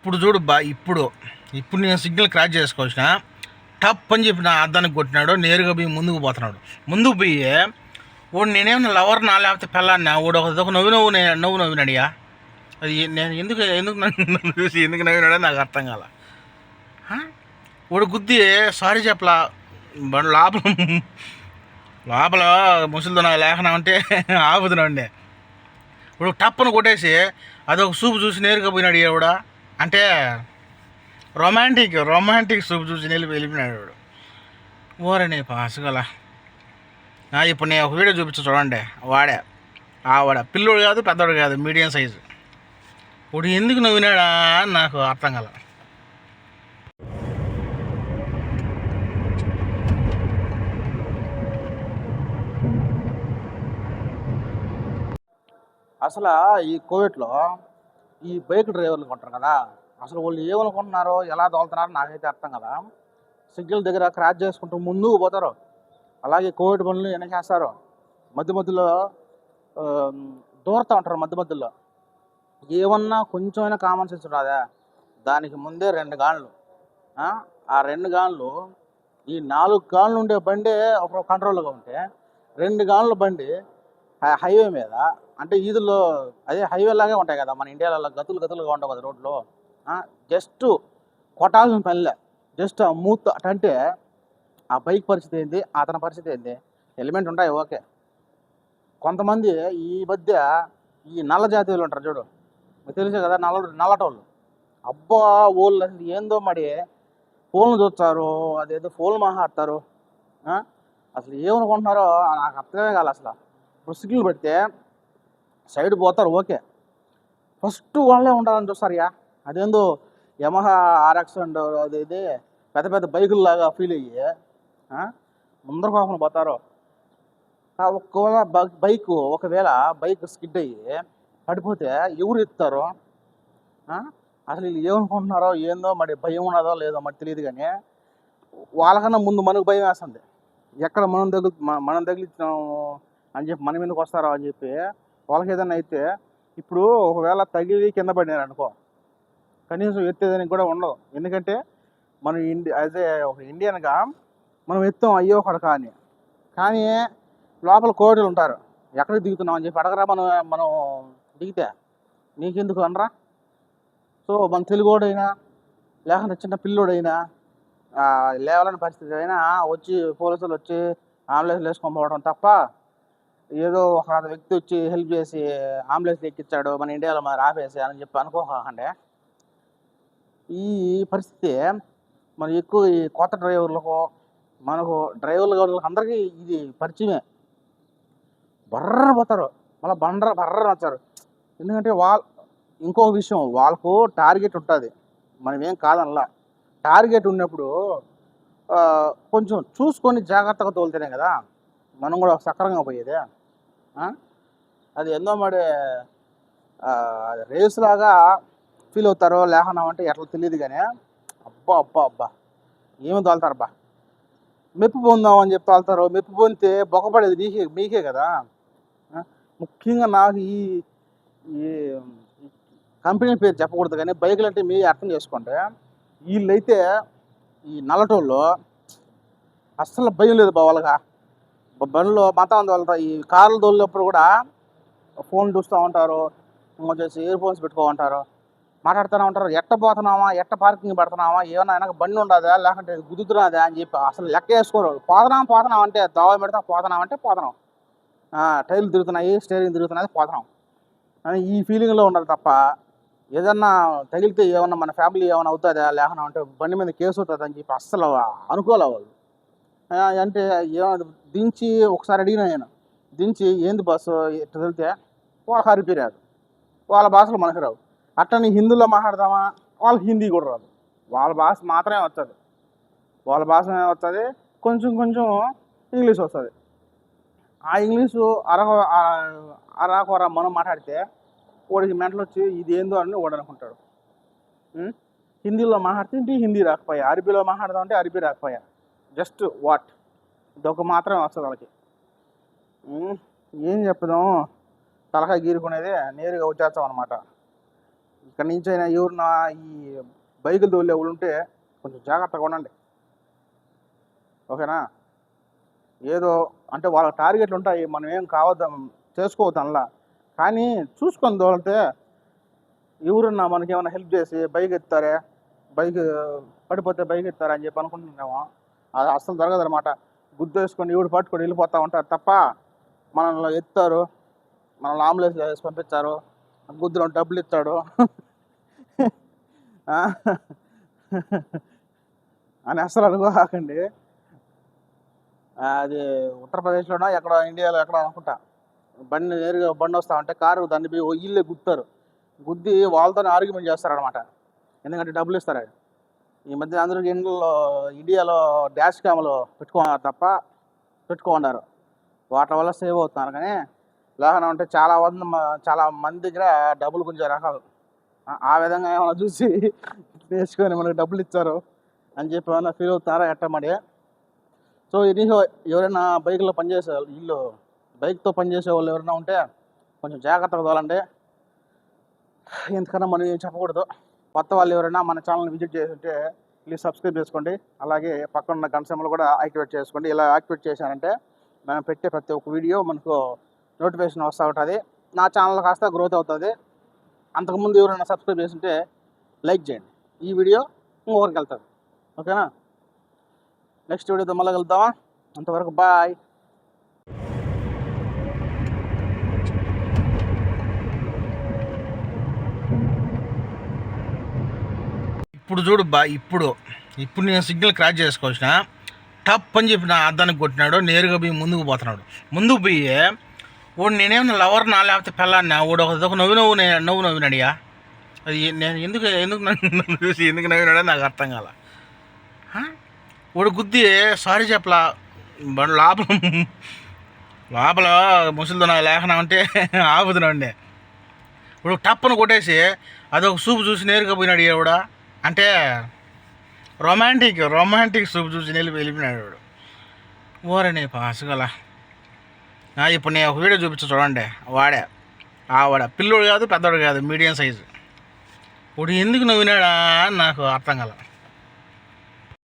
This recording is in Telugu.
ఇప్పుడు చూడు ఇప్పుడు నేను సిగ్నల్ క్రాచ్ చేసుకోవచ్చిన టప్ అని చెప్పి నా అద్దానికి కొట్టినాడు. నేరుగా పోయి ముందుకు పోతున్నాడు. ముందుకు పోయి వాడు నేనేమన్నా లవర్నా లేకపోతే పెళ్ళాన్నా వాడు ఒక నవ్వు నవ్వినాడియా. అది నేను ఎందుకు నన్ను చూసి ఎందుకు నవ్వినాడో నాకు అర్థం కాల. వాడు గుద్ది సారీ చెప్పలా. లోపల ముసలితో నాకు లేఖనం అంటే ఆపుతున్నాండి. ఇప్పుడు టప్పును కొట్టేసి అదొక సూపు చూసి నేరుగా పోయినాడు ఎవడా. అంటే రొమాంటిక్ సూపు చూసి వెళ్ళిపోయినాడు వాడు. ఓరని పాసుగల. ఇప్పుడు నేను ఒక వీడియో చూపించు చూడండి. వాడ పిల్లోడు కాదు పెద్దోడు కాదు, మీడియం సైజు. వాడు ఎందుకు నవ్వినాడా అని నాకు అర్థం కల. అసలు ఈ కోవిడ్లో ఈ బైక్ డ్రైవర్లు కొంటారు కదా, అసలు వాళ్ళు ఏమనుకుంటున్నారో ఎలా తోలుతున్నారో నాకైతే అర్థం కదా. సిగ్నల్ దగ్గర క్రాచ్ చేసుకుంటూ ముందుకు పోతారు. అలాగే కోవిడ్ పనులు వెనక చేస్తారు. మధ్యలో దూరతూ ఉంటారు. మధ్యలో ఏమన్నా కొంచెమైనా కామన్ సెన్స్ రాదా? దానికి ముందే 2 గాన్లు. ఆ 2 గాన్లు ఈ 4 గాన్లు ఉండే బండి ఒక కంట్రోల్గా ఉంటే 2 గాన్ల బండి హైవే మీద, అంటే ఈదుల్లో అదే హైవే లాగే ఉంటాయి కదా మన ఇండియాలో, గతులుగా ఉంటాయి కదా రోడ్లో. జస్ట్ కొట్టాల్సిన పనిలే, జస్ట్ మూత్ అంటే ఆ బైక్ పరిస్థితి ఏంది, అతని పరిస్థితి ఏంది. హెల్మెట్ ఉంటాయి ఓకే. కొంతమంది ఈ మధ్య ఈ నల్ల జాతీయులు ఉంటారు చూడు, మీకు తెలుసే కదా, నల్లటోళ్ళు. అబ్బా వాళ్ళు అసలు ఏందో మరి ఫోన్లు చూస్తారు, అదేదో ఫోన్లు మాట్లాడతారు. అసలు ఏమనుకుంటున్నారో నాకు అర్థమే కాదు అసలు. ఇప్పుడు సిగ్నల్ పెడితే సైడ్ పోతారు ఓకే, ఫస్ట్ వాళ్ళే ఉండాలని చూస్తారయ్యా. అదేందో యమహా ఆర్ఎక్స్ అండ్ అదేది పెద్ద బైకుల్లాగా ఫీల్ అయ్యి ముందర కాకుండా పోతారు. ఒకవేళ బైక్ స్కిడ్ అయ్యి పడిపోతే ఎవరు ఎత్తుతారు? అసలు వీళ్ళు ఏమనుకుంటున్నారో ఏందో మరి, భయం ఉన్నదో లేదో మరి తెలియదు. కానీ వాళ్ళకన్నా ముందు మనకు భయం వేస్తుంది. ఎక్కడ మనం తగిలించినాము అని చెప్పి మన మీదకి వస్తారో అని చెప్పి వాళ్ళకి ఏదైనా అయితే. ఇప్పుడు ఒకవేళ తగిలి కింద పడినారు అనుకో, కనీసం ఎత్తేదానికి కూడా ఉండదు. ఎందుకంటే మనం ఒక ఇండియన్గా మనం ఎత్తాం అయ్యో కొడక అని. కానీ లోపల కోడలు ఉంటారు, ఎక్కడికి దిగుతున్నాం అని చెప్పి అడగరా. మనం దిగితే నీకెందుకు అనరా? సో మన తెలుగోడైనా లేకపోతే చిన్న పిల్లోడైనా లేవాలని పరిస్థితి అయినా వచ్చి పోలీసులు వచ్చి అంబులెన్స్లు వేసుకొని పోవడం తప్ప, ఏదో ఒక వ్యక్తి వచ్చి హెల్ప్ చేసి అంబులెన్స్ ఎక్కించాడు మన ఇండియాలో మరి ఆపేసి అని చెప్పి అనుకోకండి. ఈ పరిస్థితి మరి ఎక్కువ ఈ కొత్త డ్రైవర్లకు, మనకు డ్రైవర్లు అందరికీ ఇది పరిచయమే. బర్ర పోతారు, మళ్ళీ బర్ర వచ్చారు. ఎందుకంటే ఇంకో విషయం, వాళ్ళకు టార్గెట్ ఉంటుంది, మనం ఏం కాదనలా. టార్గెట్ ఉన్నప్పుడు కొంచెం చూసుకొని జాగ్రత్తగా తోలుతేనే కదా మనం కూడా సక్రంగా పోయేది. అది ఎందో మరి రేస్ లాగా ఫీల్ అవుతారో లేకున్నామంటే ఎట్లా తెలియదు. కానీ అబ్బా ఏమి తోలుతారబ్బా. మెప్పు పొందాం అని చెప్పి తోలుతారు. మెప్పు పొందితే బొక్కపడేది మీకే కదా. ముఖ్యంగా నాకు ఈ కంపెనీ పేరు చెప్పకూడదు కానీ బైకులు అంటే మీ అర్థం చేసుకుంటే, వీళ్ళైతే ఈ నల్లటోళ్ళు అస్సలు భయం లేదు వాళ్ళగా. బండ్లో మతం తోలుతారు. ఈ కార్లు తోలినప్పుడు కూడా ఫోన్ చూస్తూ ఉంటారు, వచ్చేసి ఇయర్ ఫోన్స్ పెట్టుకో ఉంటారు, మాట్లాడుతూనే ఉంటారు. ఎట్ట పోతున్నామా, ఎట్ట పార్కింగ్ పెడుతున్నామా, ఏమన్నా వెనక బండి ఉండదా లేకుంటే గుద్దుతున్నదా అని చెప్పి అసలు లెక్క వేసుకోరు. పోతున్నాం అంటే దోవ పెడతా, పోతున్నాం టైర్లు తిరుగుతున్నాయి, స్టీరింగ్ తిరుగుతున్నది, పోతున్నాం అని ఈ ఫీలింగ్లో ఉండదు తప్ప, ఏదన్నా తగిలితే ఏమన్నా మన ఫ్యామిలీ ఏమైనా అవుతుందా లేకుండా అంటే బండి మీద కేసు అవుతుంది అని చెప్పి అస్సలు అనుకోలే వాళ్ళు. అంటే ఏమన్నా దించి ఒకసారి అడిగినా నేను, దించి ఏంది బస్సు ఇట్లా వెళ్తే వాళ్ళకి అరిపిరాదు, వాళ్ళ భాషలో మనకు రావు. అట్టని హిందీలో మాట్లాడదామా, వాళ్ళకి హిందీ కూడా రాదు, వాళ్ళ భాష మాత్రమే వస్తుంది. కొంచెం ఇంగ్లీష్ వస్తుంది. ఆ ఇంగ్లీషు అరాకొర మనం మాట్లాడితే వాడికి మెంటలు వచ్చి ఇది ఏందో అని వాడు అనుకుంటాడు. హిందీలో మాట్లాడితే హిందీ రాకపోయా, అరబీలో మాట్లాడదామంటే అరబీ రాకపోయా, జస్ట్ వాట్ ఇదొక మాత్రమే వస్తుంది వాళ్ళకి. ఏం చెప్పదాం, తలకాయ గీరుకునేది నేరుగా వచ్చేస్తాం అనమాట. ఇక్కడ నుంచి అయినా ఎవరిన ఈ బైకులు తోలే వాళ్ళు ఉంటే కొంచెం జాగ్రత్తగా ఉండండి, ఓకేనా? ఏదో అంటే వాళ్ళ టార్గెట్లు ఉంటాయి, మనం ఏం కావద్దాం చేసుకోవద్దు అలా, కానీ చూసుకొని తోలితే ఎవరున్నా మనకి ఏమైనా హెల్ప్ చేసి బైక్ ఎత్తారే, బైక్ పడిపోతే బైక్ ఎత్తారా అని చెప్పి అనుకుంటున్నాము. అది అస్సలు జరగదనమాట. గుద్దు వేసుకొని ఎవడు పట్టుకొని వెళ్ళిపోతూ ఉంటారు తప్ప మనల్ని ఎత్తారు, మనల్ని అంబులెన్స్ వేసి పంపించారు, గుద్దులో డబ్బులు ఇస్తాడు అని అస్సలు అనుకోకండి. అది ఉత్తరప్రదేశ్లోనో ఎక్కడ ఇండియాలో ఎక్కడ అనుకుంటా, నేరుగా బండి వస్తూ ఉంటే కారు దాన్ని పోయి ఇల్లే గుద్దుతారు, గుద్ది వాళ్ళతోనే ఆర్గ్యుమెంట్ చేస్తారనమాట, ఎందుకంటే డబ్బులు ఇస్తారు. ఈ మధ్య అందరూ ఇండియాలో డాష్ క్యామ్లు పెట్టుకున్నారు తప్ప పెట్టుకున్నారు, వాటి వల్ల సేవ్ అవుతున్నారు. కానీ లేకుండా ఉంటే చాలా మంది దగ్గర డబ్బులు గుంజే రకాలు ఆ విధంగా ఏమైనా చూసి నేర్చుకొని మనకు డబ్బులు ఇచ్చారు అని చెప్పి ఏమైనా ఫీల్ అవుతున్నారా ఎట్టమడి. సో ఇది ఎవరైనా బైక్లో పనిచేసే వీళ్ళు బైక్తో పనిచేసే వాళ్ళు ఎవరైనా ఉంటే కొంచెం జాగ్రత్తగా తోలండి. ఎందుకన్నా మనం ఏం చెప్పకూడదు. కొత్త వాళ్ళు ఎవరైనా మన ఛానల్ని విజిట్ చేసి ఉంటే ప్లీజ్ సబ్స్క్రైబ్ చేసుకోండి, అలాగే పక్కన ఉన్న గంట సింబల్ కూడా యాక్టివేట్ చేసుకోండి. ఇలా యాక్టివేట్ చేశారంటే మనం పెట్టే ప్రతి ఒక్క వీడియో మనకు నోటిఫికేషన్ వస్తూ ఉంటుంది, నా ఛానల్ కాస్త గ్రోత్ అవుతుంది. అంతకుముందు ఎవరైనా సబ్స్క్రైబ్ చేసి ఉంటే లైక్ చేయండి, ఈ వీడియో ఇంకొకరికి వెళ్తుంది, ఓకేనా? నెక్స్ట్ వీడియోతో మళ్ళీ వెళ్తామా, అంతవరకు బాయ్. ఇప్పుడు చూడు ఇప్పుడు నేను సిగ్నల్ క్రాచ్ చేసుకోవచ్చిన టప్ అని చెప్పి నా అద్దానికి కొట్టినాడు, నేరుగా పోయి ముందుకు పోతున్నాడు. ముందుకు పోయి వాడు నేనేమన్నా లవర్నా లేకపోతే పెళ్ళాన్నా, వాడు ఒక నవ్వు నవ్వినాడియా. అది నేను ఎందుకు నన్ను చూసి ఎందుకు నవ్వినాడో నాకు అర్థం కాల. వాడు గుద్ది సారీ చెప్పలా, లోపల ముసలితో నాకు లేఖనా ఉంటే ఆపుతున్నాండి. ఇప్పుడు టప్పును కొట్టేసి అదొక సూపు చూసి నేరుగా పోయినాడు ఎవడ, అంటే రొమాంటిక్ సూప్ చూసి వెళ్ళిపోయినాడు వాడు. ఓరని పాసుగల. ఇప్పుడు నేను ఒక వీడియో చూపించా చూడండి, వాడ పిల్లోడు కాదు పెద్దోడు కాదు, మీడియం సైజు. వాడు ఎందుకు నవ్వినాడా అని నాకు అర్థం కాల.